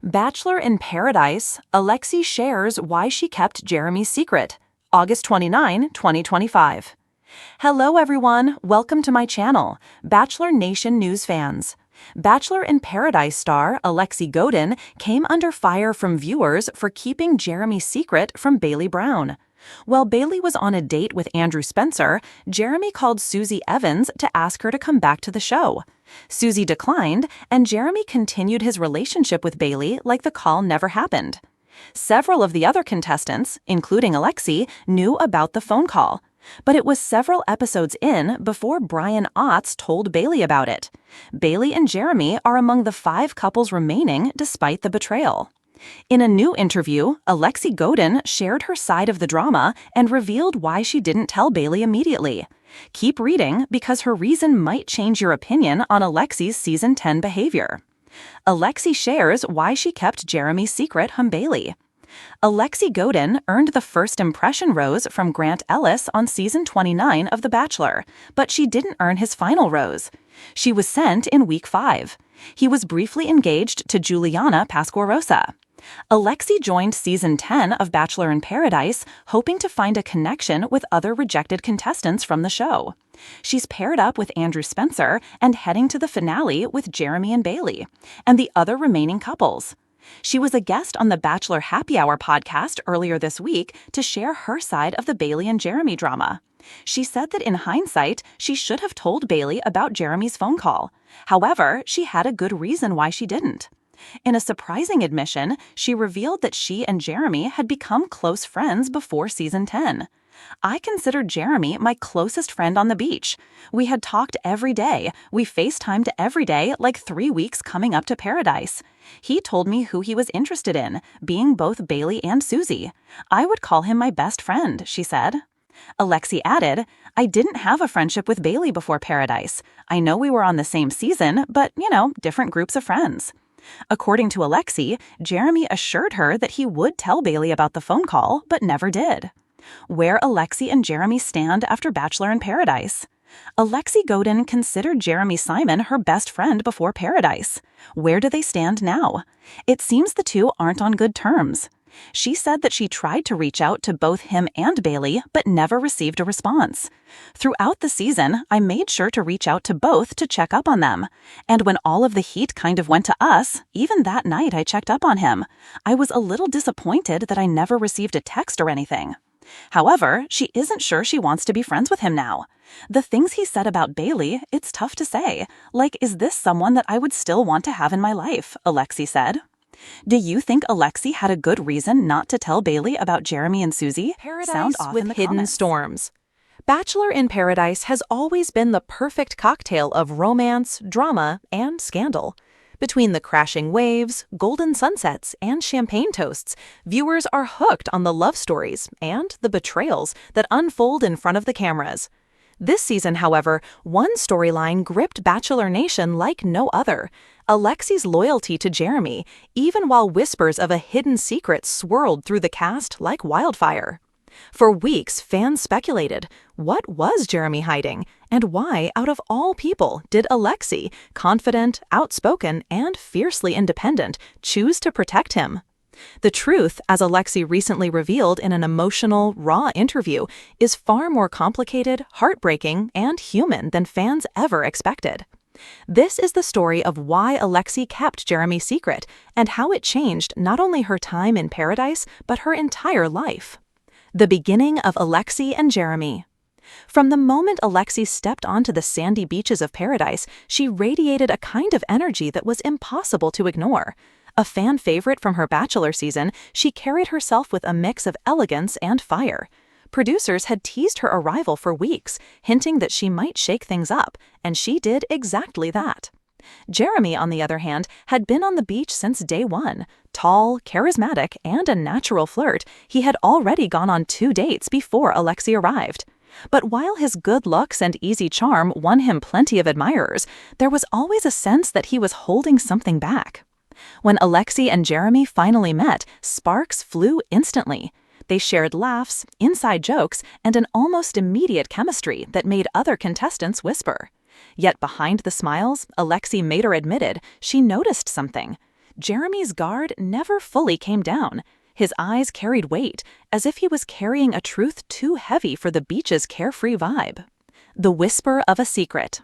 Bachelor in Paradise, Alexe shares why she kept Jeremy's secret. August 29, 2025. Hello everyone, welcome to my channel, Bachelor Nation News fans. Bachelor in Paradise star Alexe came under fire from viewers for keeping Jeremy's secret from Bailey Brown. While Bailey was on a date with Andrew Spencer, Jeremy called Susie Evans to ask her to come back to the show. Susie declined, and Jeremy continued his relationship with Bailey like the call never happened. Several of the other contestants, including Alexe, knew about the phone call. But it was several episodes in before Brian Otts told Bailey about it. Bailey and Jeremy are among the 5 couples remaining despite the betrayal. In a new interview, Alexe shared her side of the drama and revealed why she didn't tell Bailey immediately. Keep reading because her reason might change your opinion on Alexe's season 10 behavior. Alexe shares why she kept Jeremy's secret from Bailey. Alexe earned the first impression rose from Grant Ellis on season 29 of The Bachelor, but she didn't earn his final rose. She was sent in week 5. He was briefly engaged to Juliana Pasquarosa. Alexe joined season 10 of Bachelor in Paradise, hoping to find a connection with other rejected contestants from the show. She's paired up with Andrew Spencer and heading to the finale with Jeremy and Bailey, and the other remaining couples. She was a guest on the Bachelor Happy Hour podcast earlier this week to share her side of the Bailey and Jeremy drama. She said that in hindsight, she should have told Bailey about Jeremy's phone call. However, she had a good reason why she didn't. In a surprising admission, she revealed that she and Jeremy had become close friends before season 10. I considered Jeremy my closest friend on the beach. We had talked every day. We FaceTimed every day like 3 weeks coming up to Paradise. He told me who he was interested in, being both Bailey and Susie. I would call him my best friend, she said. Alexe added, I didn't have a friendship with Bailey before Paradise. I know we were on the same season, but, different groups of friends. According to Alexe, Jeremy assured her that he would tell Bailey about the phone call, but never did. Where Alexe and Jeremy stand after Bachelor in Paradise. Alexe considered Jeremy Simon her best friend before Paradise. Where do they stand now? It seems the two aren't on good terms. She said that she tried to reach out to both him and Bailey, but never received a response. Throughout the season, I made sure to reach out to both to check up on them. And when all of the heat kind of went to us, even that night I checked up on him. I was a little disappointed that I never received a text or anything. However, she isn't sure she wants to be friends with him now. The things he said about Bailey, it's tough to say. Like, is this someone that I would still want to have in my life? Alexe said. Do you think Alexe had a good reason not to tell Bailey about Jeremy and Susie? Paradise with hidden storms. Bachelor in Paradise has always been the perfect cocktail of romance, drama, and scandal. Between the crashing waves, golden sunsets, and champagne toasts, viewers are hooked on the love stories and the betrayals that unfold in front of the cameras. This season, however, one storyline gripped Bachelor Nation like no other: Alexe's loyalty to Jeremy, even while whispers of a hidden secret swirled through the cast like wildfire. For weeks, fans speculated, what was Jeremy hiding, and why, out of all people, did Alexe, confident, outspoken, and fiercely independent, choose to protect him? The truth, as Alexe recently revealed in an emotional, raw interview, is far more complicated, heartbreaking, and human than fans ever expected. This is the story of why Alexe kept Jeremy's secret, and how it changed not only her time in Paradise, but her entire life. The beginning of Alexe and Jeremy. From the moment Alexe stepped onto the sandy beaches of Paradise, she radiated a kind of energy that was impossible to ignore. A fan favorite from her Bachelor season, she carried herself with a mix of elegance and fire. Producers had teased her arrival for weeks, hinting that she might shake things up, and she did exactly that. Jeremy, on the other hand, had been on the beach since day one. Tall, charismatic, and a natural flirt, he had already gone on 2 dates before Alexe arrived. But while his good looks and easy charm won him plenty of admirers, there was always a sense that he was holding something back. When Alexe and Jeremy finally met, sparks flew instantly. They shared laughs, inside jokes, and an almost immediate chemistry that made other contestants whisper. Yet behind the smiles, Alexe later admitted she noticed something. Jeremy's guard never fully came down. His eyes carried weight, as if he was carrying a truth too heavy for the beach's carefree vibe. The whisper of a secret.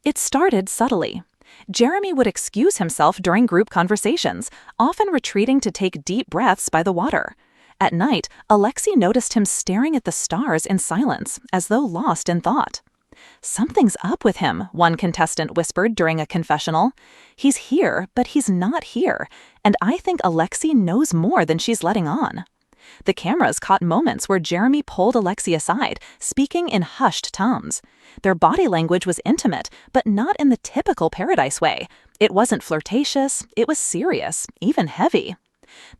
It started subtly. Jeremy would excuse himself during group conversations, often retreating to take deep breaths by the water. At night, Alexe noticed him staring at the stars in silence, as though lost in thought. "Something's up with him," one contestant whispered during a confessional. "He's here, but he's not here, and I think Alexe knows more than she's letting on." The cameras caught moments where Jeremy pulled Alexe aside, speaking in hushed tones. Their body language was intimate, but not in the typical Paradise way. It wasn't flirtatious, it was serious, even heavy.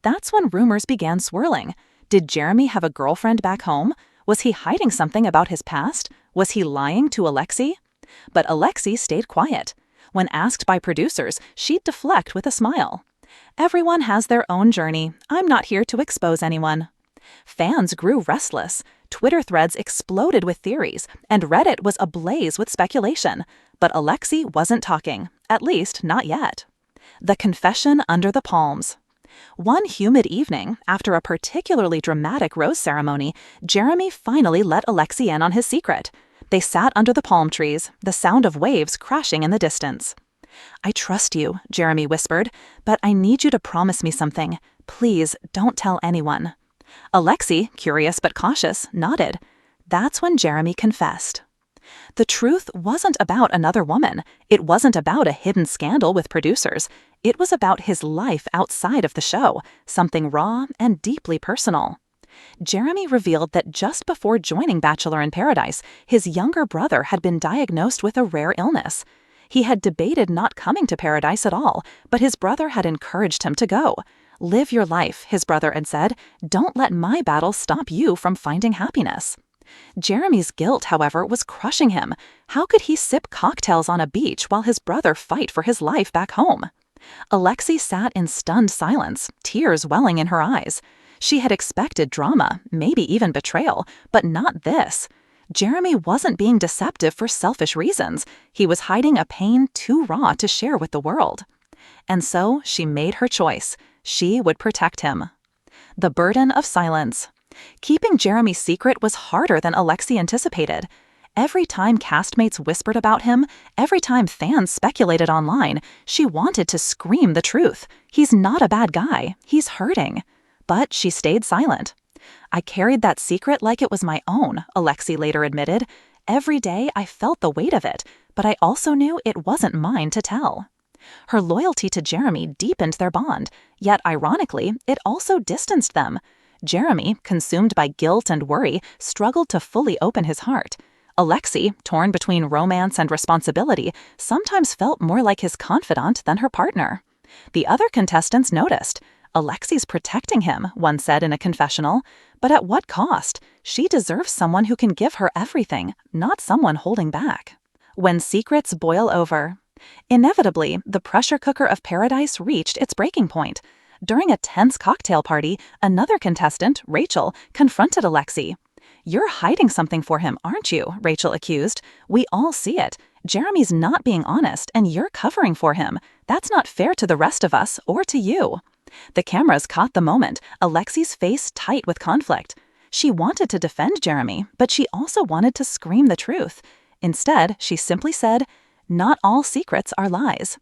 That's when rumors began swirling. Did Jeremy have a girlfriend back home? Was he hiding something about his past? Was he lying to Alexe? But Alexe stayed quiet. When asked by producers, she'd deflect with a smile. "Everyone has their own journey. I'm not here to expose anyone." Fans grew restless. Twitter threads exploded with theories, and Reddit was ablaze with speculation. But Alexe wasn't talking, at least not yet. The confession under the palms. One humid evening, after a particularly dramatic rose ceremony, Jeremy finally let Alexe in on his secret. They sat under the palm trees, the sound of waves crashing in the distance. "I trust you," Jeremy whispered, "but I need you to promise me something. Please, don't tell anyone." Alexe, curious but cautious, nodded. That's when Jeremy confessed. The truth wasn't about another woman. It wasn't about a hidden scandal with producers. It was about his life outside of the show, something raw and deeply personal. Jeremy revealed that just before joining Bachelor in Paradise, his younger brother had been diagnosed with a rare illness. He had debated not coming to Paradise at all, but his brother had encouraged him to go. "Live your life," his brother had said. "Don't let my battle stop you from finding happiness." Jeremy's guilt, however, was crushing him. How could he sip cocktails on a beach while his brother fight for his life back home? Alexe sat in stunned silence, tears welling in her eyes. She had expected drama, maybe even betrayal, but not this. Jeremy wasn't being deceptive for selfish reasons. He was hiding a pain too raw to share with the world. And so she made her choice. She would protect him. The burden of silence. Keeping Jeremy's secret was harder than Alexe anticipated. Every time castmates whispered about him, every time fans speculated online, she wanted to scream the truth. He's not a bad guy. He's hurting. But she stayed silent. "I carried that secret like it was my own," Alexe later admitted. "Every day I felt the weight of it, but I also knew it wasn't mine to tell." Her loyalty to Jeremy deepened their bond, yet ironically, it also distanced them. Jeremy, consumed by guilt and worry, struggled to fully open his heart. Alexe, torn between romance and responsibility, sometimes felt more like his confidant than her partner. The other contestants noticed. "Alexe's protecting him," one said in a confessional. "But at what cost? She deserves someone who can give her everything, not someone holding back." When secrets boil over. Inevitably, the pressure cooker of Paradise reached its breaking point. During a tense cocktail party, another contestant, Rachel, confronted Alexe. "You're hiding something for him, aren't you?" Rachel accused. "We all see it. Jeremy's not being honest, and you're covering for him. That's not fair to the rest of us or to you." The cameras caught the moment, Alexe's face tight with conflict. She wanted to defend Jeremy, but she also wanted to scream the truth. Instead, she simply said, "Not all secrets are lies."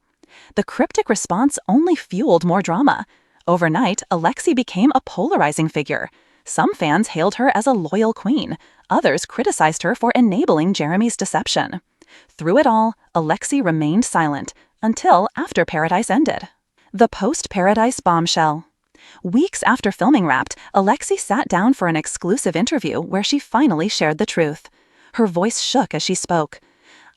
The cryptic response only fueled more drama. Overnight, Alexe became a polarizing figure. Some fans hailed her as a loyal queen. Others criticized her for enabling Jeremy's deception. Through it all, Alexe remained silent, until after Paradise ended. The post-Paradise bombshell. Weeks after filming wrapped, Alexe sat down for an exclusive interview where she finally shared the truth. Her voice shook as she spoke.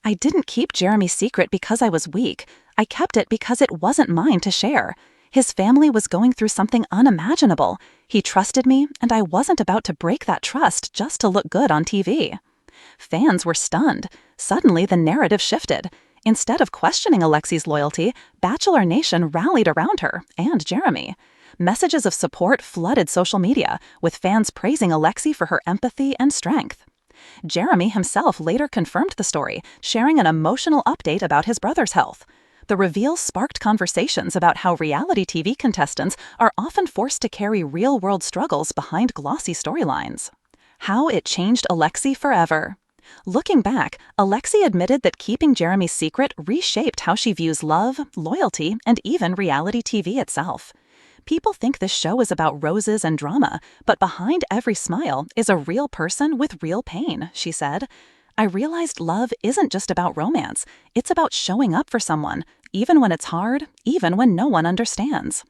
"I didn't keep Jeremy's secret because I was weak. I kept it because it wasn't mine to share. His family was going through something unimaginable. He trusted me, and I wasn't about to break that trust just to look good on TV." Fans were stunned. Suddenly, the narrative shifted. Instead of questioning Alexe's loyalty, Bachelor Nation rallied around her and Jeremy. Messages of support flooded social media, with fans praising Alexe for her empathy and strength. Jeremy himself later confirmed the story, sharing an emotional update about his brother's health. The reveal sparked conversations about how reality TV contestants are often forced to carry real-world struggles behind glossy storylines. How it changed Alexe forever. Looking back, Alexe admitted that keeping Jeremy's secret reshaped how she views love, loyalty, and even reality TV itself. People think this show is about roses and drama, but behind every smile is a real person with real pain, she said. I realized love isn't just about romance, it's about showing up for someone, even when it's hard, even when no one understands.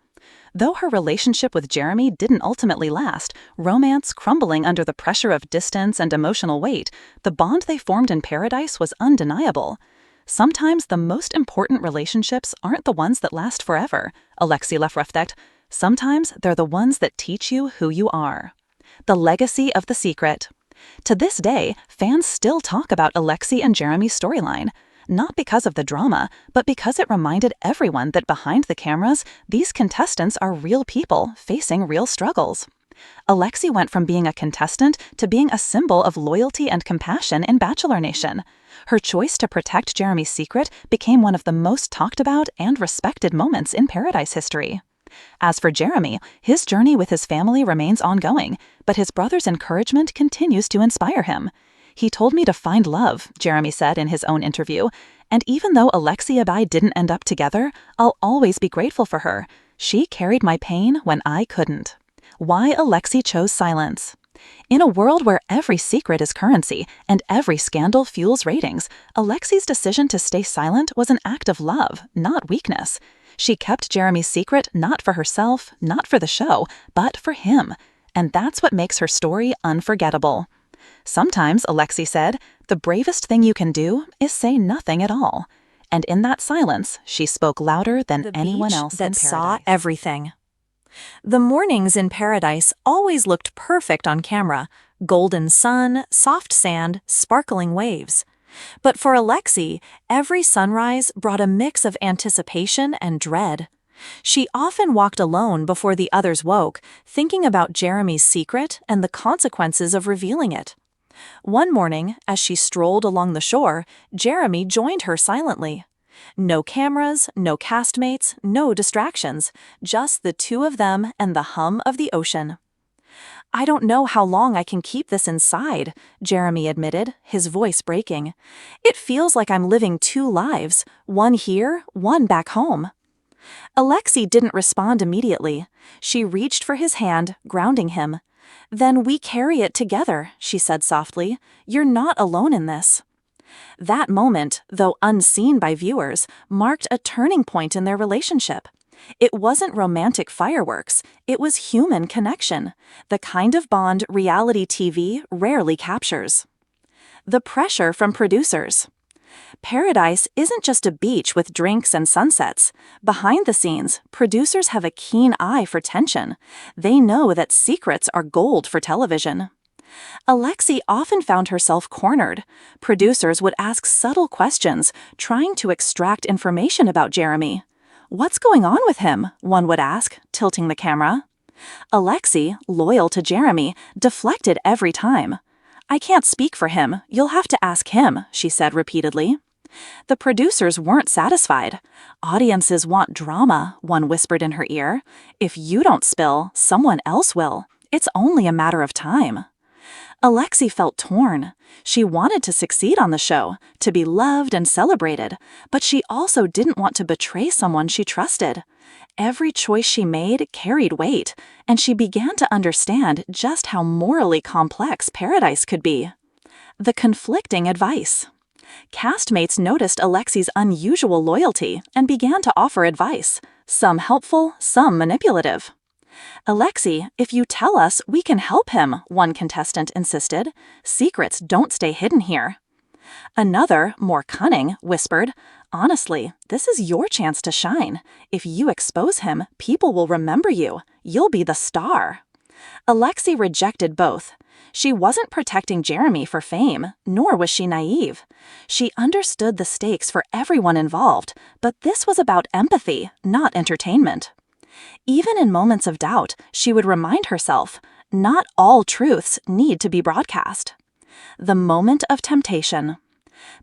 Though her relationship with Jeremy didn't ultimately last, romance crumbling under the pressure of distance and emotional weight, the bond they formed in Paradise was undeniable. Sometimes the most important relationships aren't the ones that last forever, Alexe reflected. Sometimes they're the ones that teach you who you are. The legacy of The Secret. To this day, fans still talk about Alexe and Jeremy's storyline. Not because of the drama, but because it reminded everyone that behind the cameras, these contestants are real people facing real struggles. Alexe went from being a contestant to being a symbol of loyalty and compassion in Bachelor Nation. Her choice to protect Jeremy's secret became one of the most talked about and respected moments in Paradise history. As for Jeremy, his journey with his family remains ongoing, but his brother's encouragement continues to inspire him. He told me to find love, Jeremy said in his own interview, and even though Alexe and I didn't end up together, I'll always be grateful for her. She carried my pain when I couldn't. Why Alexe chose silence. In a world where every secret is currency and every scandal fuels ratings, Alexe's decision to stay silent was an act of love, not weakness. She kept Jeremy's secret not for herself, not for the show, but for him. And that's what makes her story unforgettable. Sometimes, Alexe said, the bravest thing you can do is say nothing at all. And in that silence, she spoke louder than anyone else in Paradise. That saw everything. The mornings in Paradise always looked perfect on camera. Golden sun, soft sand, sparkling waves. But for Alexe, every sunrise brought a mix of anticipation and dread. She often walked alone before the others woke, thinking about Jeremy's secret and the consequences of revealing it. One morning, as she strolled along the shore, Jeremy joined her silently. No cameras, no castmates, no distractions, just the two of them and the hum of the ocean. I don't know how long I can keep this inside, Jeremy admitted, his voice breaking. It feels like I'm living two lives, one here, one back home. Alexe didn't respond immediately. She reached for his hand, grounding him. Then we carry it together, she said softly. You're not alone in this. That moment, though unseen by viewers, marked a turning point in their relationship. It wasn't romantic fireworks, it was human connection, the kind of bond reality TV rarely captures. The pressure from producers. Paradise isn't just a beach with drinks and sunsets. Behind the scenes, producers have a keen eye for tension. They know that secrets are gold for television. Alexe often found herself cornered. Producers would ask subtle questions, trying to extract information about Jeremy. What's going on with him? One would ask, tilting the camera. Alexe, loyal to Jeremy, deflected every time. I can't speak for him, you'll have to ask him, she said repeatedly. The producers weren't satisfied. Audiences want drama, one whispered in her ear. If you don't spill, someone else will. It's only a matter of time. Alexe felt torn. She wanted to succeed on the show, to be loved and celebrated, but she also didn't want to betray someone she trusted. Every choice she made carried weight, and she began to understand just how morally complex Paradise could be. The conflicting advice. Castmates noticed Alexe's unusual loyalty and began to offer advice, some helpful, some manipulative. Alexe, if you tell us, we can help him, one contestant insisted. Secrets don't stay hidden here. Another, more cunning, whispered, honestly, this is your chance to shine. If you expose him, people will remember you. You'll be the star. Alexe rejected both. She wasn't protecting Jeremy for fame, nor was she naive. She understood the stakes for everyone involved, but this was about empathy, not entertainment. Even in moments of doubt, she would remind herself, not all truths need to be broadcast. The moment of temptation.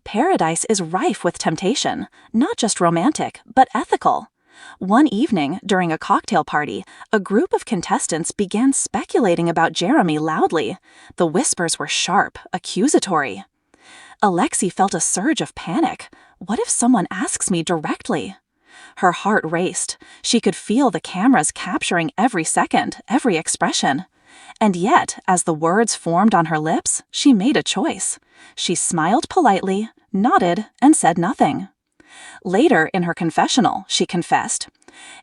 Paradise is rife with temptation, not just romantic, but ethical. One evening, during a cocktail party, a group of contestants began speculating about Jeremy loudly. The whispers were sharp, accusatory. Alexe felt a surge of panic. What if someone asks me directly? Her heart raced. She could feel the cameras capturing every second, every expression. And yet, as the words formed on her lips, she made a choice. She smiled politely, nodded, and said nothing. Later, in her confessional, she confessed,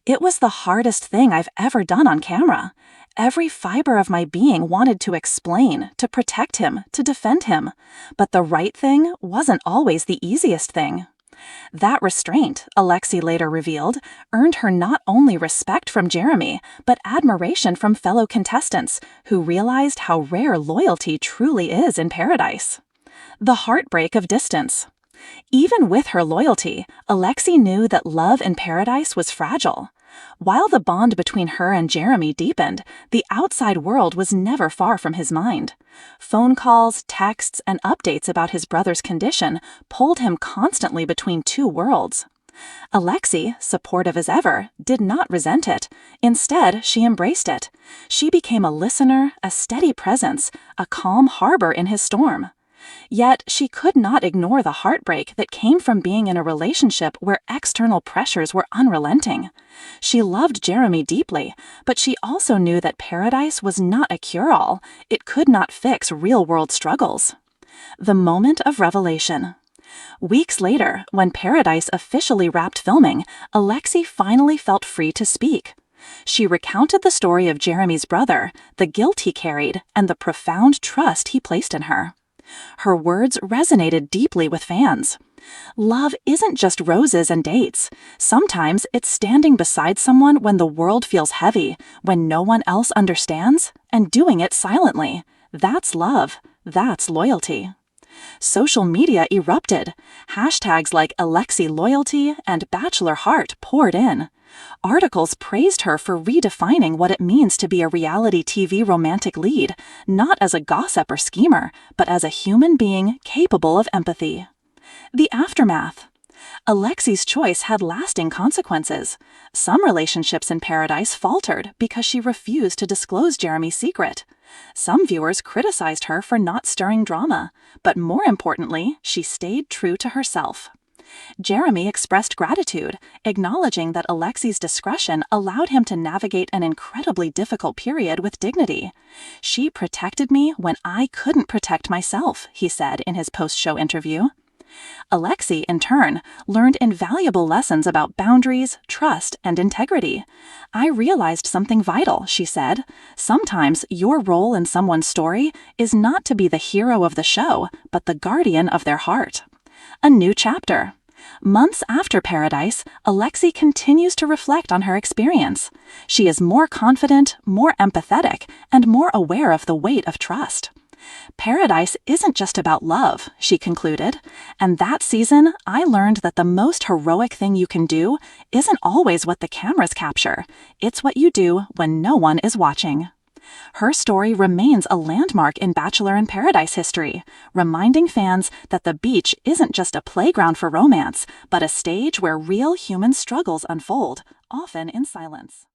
"It was the hardest thing I've ever done on camera. Every fiber of my being wanted to explain, to protect him, to defend him. But the right thing wasn't always the easiest thing." That restraint, Alexe later revealed, earned her not only respect from Jeremy, but admiration from fellow contestants who realized how rare loyalty truly is in Paradise. The heartbreak of distance. Even with her loyalty, Alexe knew that love in Paradise was fragile. While the bond between her and Jeremy deepened, the outside world was never far from his mind. Phone calls, texts, and updates about his brother's condition pulled him constantly between two worlds. Alexe, supportive as ever, did not resent it. Instead, she embraced it. She became a listener, a steady presence, a calm harbor in his storm. Yet, she could not ignore the heartbreak that came from being in a relationship where external pressures were unrelenting. She loved Jeremy deeply, but she also knew that Paradise was not a cure-all. It could not fix real-world struggles. The moment of revelation. Weeks later, when Paradise officially wrapped filming, Alexe finally felt free to speak. She recounted the story of Jeremy's brother, the guilt he carried, and the profound trust he placed in her. Her words resonated deeply with fans. Love isn't just roses and dates. Sometimes it's standing beside someone when the world feels heavy, when no one else understands, and doing it silently. That's love. That's loyalty. Social media erupted. Hashtags like Alexe Loyalty and Bachelor Heart poured in. Articles praised her for redefining what it means to be a reality TV romantic lead, not as a gossip or schemer, but as a human being capable of empathy. The aftermath. Alexe's choice had lasting consequences. Some relationships in Paradise faltered because she refused to disclose Jeremy's secret. Some viewers criticized her for not stirring drama, but more importantly, she stayed true to herself. Jeremy expressed gratitude, acknowledging that Alexe's discretion allowed him to navigate an incredibly difficult period with dignity. "She protected me when I couldn't protect myself," he said in his post-show interview. Alexe, in turn, learned invaluable lessons about boundaries, trust, and integrity. "I realized something vital," she said. "Sometimes your role in someone's story is not to be the hero of the show, but the guardian of their heart." A new chapter. Months after Paradise, Alexe continues to reflect on her experience. She is more confident, more empathetic, and more aware of the weight of trust. "Paradise isn't just about love," she concluded. "And that season, I learned that the most heroic thing you can do isn't always what the cameras capture. It's what you do when no one is watching." Her story remains a landmark in Bachelor in Paradise history, reminding fans that the beach isn't just a playground for romance, but a stage where real human struggles unfold, often in silence.